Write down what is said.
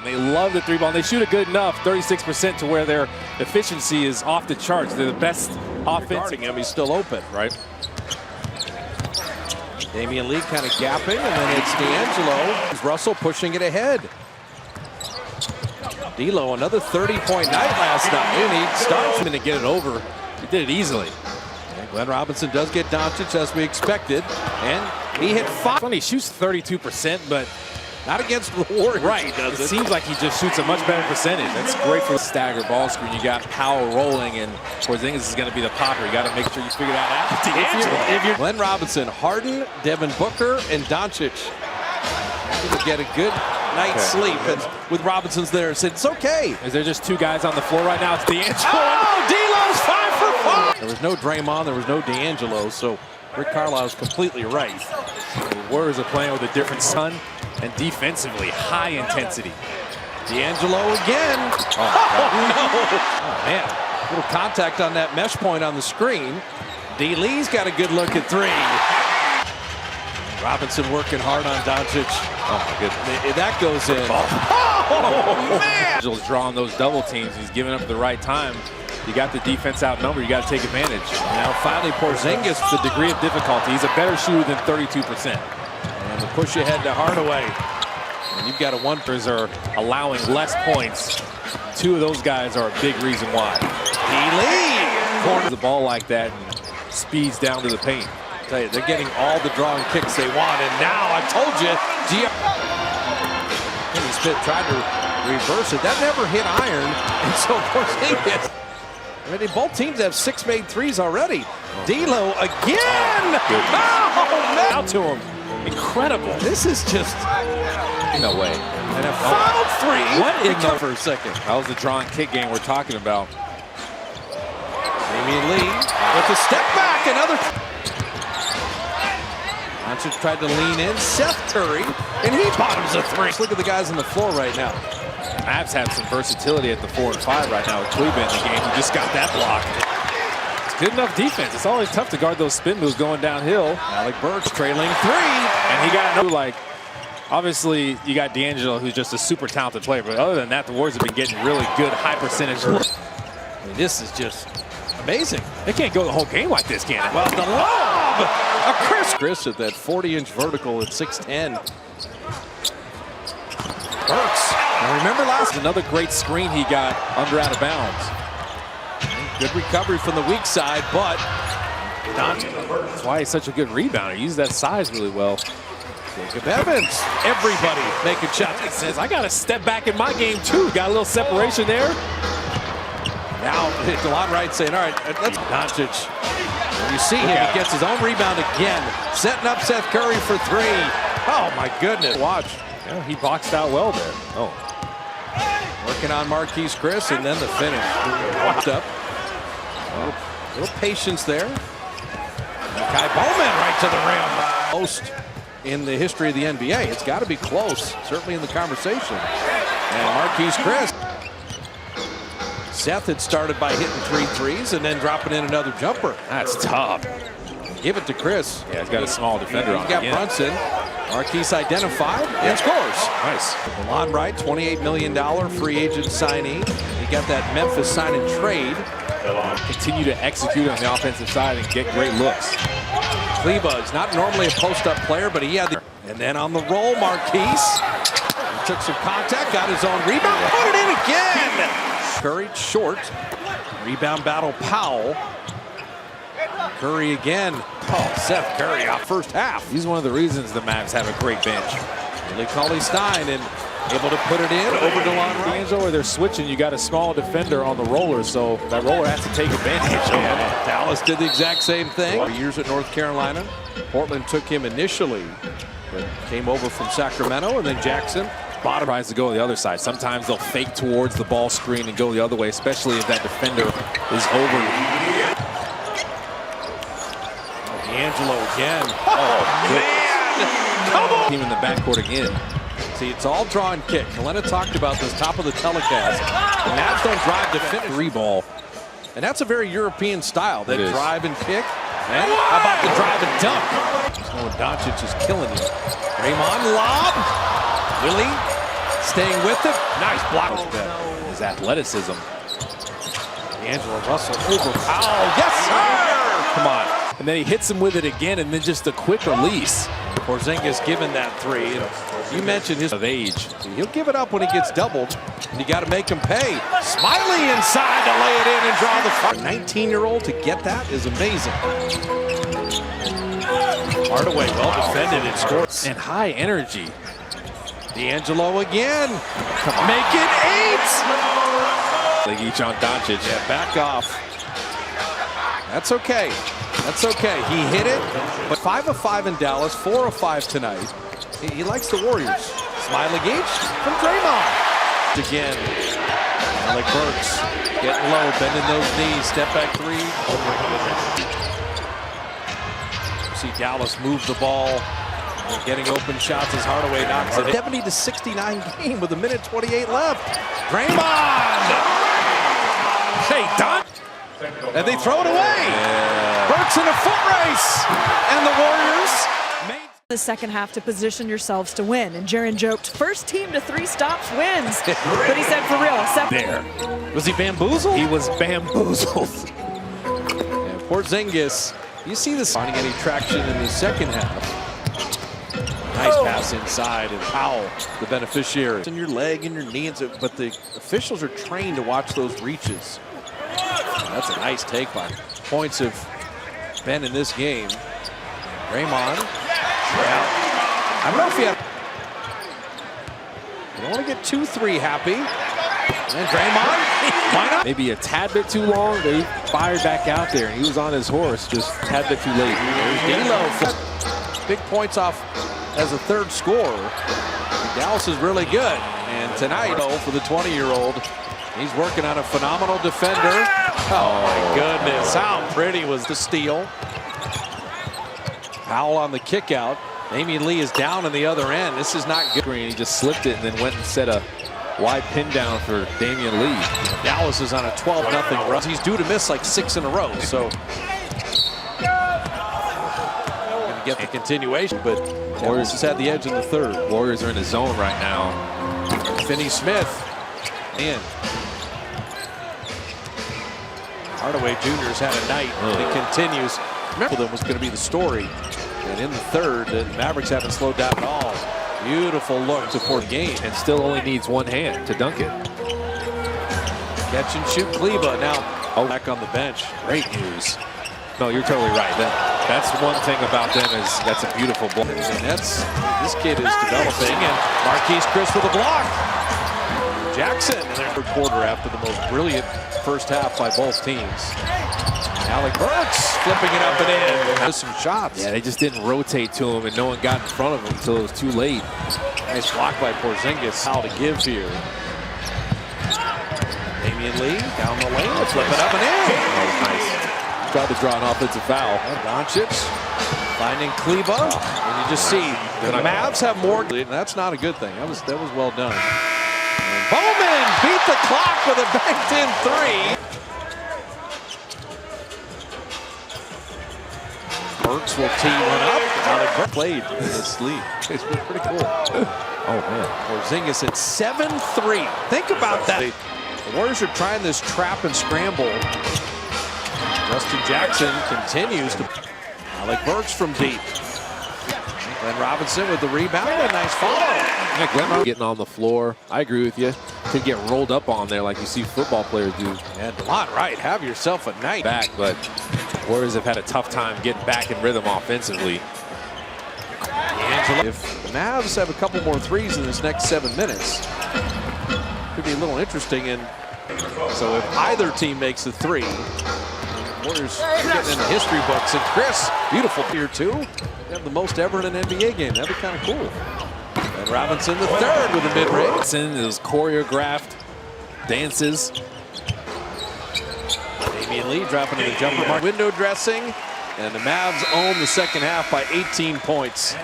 They love the three ball. And they shoot it good enough, 36%, to where their efficiency is off the charts. They're the best offense. Guarding him, he's still open. Right. Damian Lee kind of gapping, and then it's D'Angelo. Russell pushing it ahead. D'Lo, another 30-point night last night. And he starts To get it over. He did it easily. And Glenn Robinson does get Doncic as we expected. And he hit 5. Funny, he shoots 32%, but Not against the Warriors. right. He does It seems like he just shoots a much better percentage. That's great for the stagger ball screen. You got Powell rolling, and Porzingis is going to be the popper. You got to make sure you figure that out. If you're Glenn Robinson, Harden, Devin Booker, and Doncic to get a good night's sleep. And with Robinson's there, it's okay. Is there just two guys on the floor right now? It's D'Angelo. Oh, D'Lo's 5 for 5. There was no Draymond, there was no D'Angelo, so Rick Carlisle's completely right. The Warriors are playing with a different sun, and defensively, high intensity. D'Angelo again. Oh, no. Oh, man. Little contact on that mesh point on the screen. D. Lee's got a good look at 3. Robinson working hard on Doncic. Oh, my goodness. That goes in. Oh, man. Angelo's drawing those double teams. He's giving up at the right time. You got the defense outnumbered. You got to take advantage. Now finally Porzingis. The degree of difficulty. He's a better shooter than 32%. And the push ahead to Hardaway. And you've got a one. Are allowing less points. 2 of those guys are a big reason why. Lee Corner the ball like that and speeds down to the paint. I tell you, they're getting all the drawing kicks they want. And now I told you, Smith tried to reverse it. That never hit iron. And so Porzingis. I mean, both teams have 6 made threes already. D'Lo again. Oh, man. Out to him. Incredible. This is just no way. And a foul 3. What in the for a second? That was the drawing kick game we're talking about. Damian Lee with the step back. Another. Doncic tried to lean in. Seth Curry, and he bottoms a 3. Look at the guys on the floor right now. Mavs have some versatility at the 4 and 5 right now with Cleveland in the game. Who just got that block. It's good enough defense. It's always tough to guard those spin moves going downhill. Alec Burks trailing 3. And he got another, like, obviously you got D'Angelo, who's just a super talented player. But other than that, the Warriors have been getting really good high percentage. I mean, this is just amazing. They can't go the whole game like this, can it? Well, the lob! A Chris at that 40-inch vertical at 6'10". Burks. Now remember Another great screen he got under out of bounds. Good recovery from the weak side, but that's why he's such a good rebounder. He uses that size really well. Jacob Evans. Everybody making shots. He says, I got to step back in my game too. Got a little separation there. Now, Delon Wright saying, all right, let's Doncic. You see him, he gets his own rebound again. Setting up Seth Curry for 3. Oh, my goodness. Watch. Yeah, he boxed out well there. Oh. Working on Marquise Chris, and then the finish. Walked up. A little patience there. Kai Bowman right to the rim. Most in the history of the NBA. It's got to be close, certainly in the conversation. And Marquise Chris. Seth had started by hitting 3 threes and then dropping in another jumper. That's tough. Give it to Chris. Yeah, he's got a small defender on him. He's got Brunson. Marquise identified and scores. Nice. Delon Wright, $28 million free agent signee. He got that Memphis sign and trade. Continue to execute on the offensive side and get great looks. Kleba is not normally a post-up player, but he had the... And then on the roll, Marquise. He took some contact, got his own rebound, put it in again! Curry short. Rebound battle, Powell. Curry again. Oh, Seth Curry out first half. He's one of the reasons the Mavs have a great bench. Billy Cauley-Stein and able to put it in over Delon Wright. D'Angelo, where they're switching, you got a small defender on the roller, so that roller has to take advantage. Yeah, Dallas did the exact same thing. 4 years at North Carolina. Portland took him initially, but came over from Sacramento, and then Jackson. Bottom tries to go the other side. Sometimes they'll fake towards the ball screen and go the other way, especially if that defender is over. D'Angelo again. Oh, man! Come on! Team in the backcourt again. See, it's all draw and kick. Kalena talked about this top of the telecast. The Mavs don't drive to finish. 3 ball. And that's a very European style. They drive and kick. And how about the drive and dunk? Doncic is killing you. Draymond lob. Willie staying with it. Nice block. His athleticism. D'Angelo Russell over Powell. Yes, sir! Come on. And then he hits him with it again, and then just a quick release. Porzingis given that three. And you mentioned his Of age. He'll give it up when he gets doubled. And you got to make him pay. Smiley inside to lay it in and draw the front. 19-year-old to get that is amazing. Hardaway well defended and scores. And high energy. D'Angelo again. Make it 8! Like each on Doncic. Yeah, back off. That's okay. That's okay. He hit it, but 5 of 5 in Dallas, 4 of 5 tonight. He likes the Warriors. Smiley each from Draymond. Again, Alec Burks getting low, bending those knees. Step back three. See Dallas move the ball. And getting open shots as Hardaway knocks it. 70-69 game with 1:28 left. Draymond! Hey, Don! And they throw it away. Yeah. Burks in a foot race. And the Warriors made the second half to position yourselves to win. And Jaren joked, first team to 3 stops wins. But he said, for real, There. Was he bamboozled? He was bamboozled. And Porzingis, you see this finding any traction in the second half. Nice pass inside, and Powell, the beneficiary. It's in your leg and your knee, but the officials are trained to watch those reaches. That's a nice take by points have been in this game. Draymond. Yeah. I don't know if he had. You don't want to get 2-3 happy. And Draymond. Why not? Maybe a tad bit too long, but he fired back out there, and he was on his horse, just a tad bit too late. There's D'Lo. Big points off as a third scorer. Dallas is really good. And tonight, for the 20-year-old, he's working on a phenomenal defender. Oh my goodness, how pretty was the steal. Powell on the kick out. Damian Lee is down on the other end. This is not good. He just slipped it and then went and set a wide pin down for Damian Lee. Dallas is on a 12-0 run. He's due to miss like 6 in a row, so gonna get the continuation, but Warriors has had the edge in the third. Warriors are in the zone right now. Finney-Smith in. Hardaway Jr.'s had a night, and it continues. Remember, them was going to be the story. And in the third, the Mavericks haven't slowed down at all. Beautiful look to fourth game. And still only needs one hand to dunk it. Catch and shoot Kleba now back on the bench. Great news. No, you're totally right. That's one thing about them is that's a beautiful ball. And this kid is developing, and Marquise Chris with a block. Jackson in their third quarter after the most brilliant first half by both teams. Alec Burks flipping it up and in. Has some shots. Yeah, they just didn't rotate to him, and no one got in front of him until it was too late. Nice block by Porzingis. How to give here. Damian Lee down the lane. Let's flip it up and in. That was nice. Tried to draw an offensive foul. And Doncic finding Kleba. And you just see the Mavs have more. That's not a good thing. That was well done. And Bowman beat the clock with a banked-in 3. Burks will tee one up. Alec Burks played in this league. It's been pretty cool. Oh, man. Porzingis at 7-3. Think about that. The Warriors are trying this trap and scramble. Justin Jackson continues to. Alec Burks from deep. Glenn Robinson with the rebound. A nice follow. Yeah, Glenn getting on the floor. I agree with you. Could get rolled up on there like you see football players do. And DeMont Wright, have yourself a night. Back, but Warriors have had a tough time getting back in rhythm offensively. If the Mavs have a couple more threes in this next 7 minutes, could be a little interesting. And so if either team makes a 3, Warriors getting in the history books. And Chris, beautiful here too. They have the most ever in an NBA game. That'd be kind of cool. And Robinson the third with a mid-range. Robinson, those choreographed dances. Damian Lee dropping to the jumper mark. Window dressing. And the Mavs own the second half by 18 points.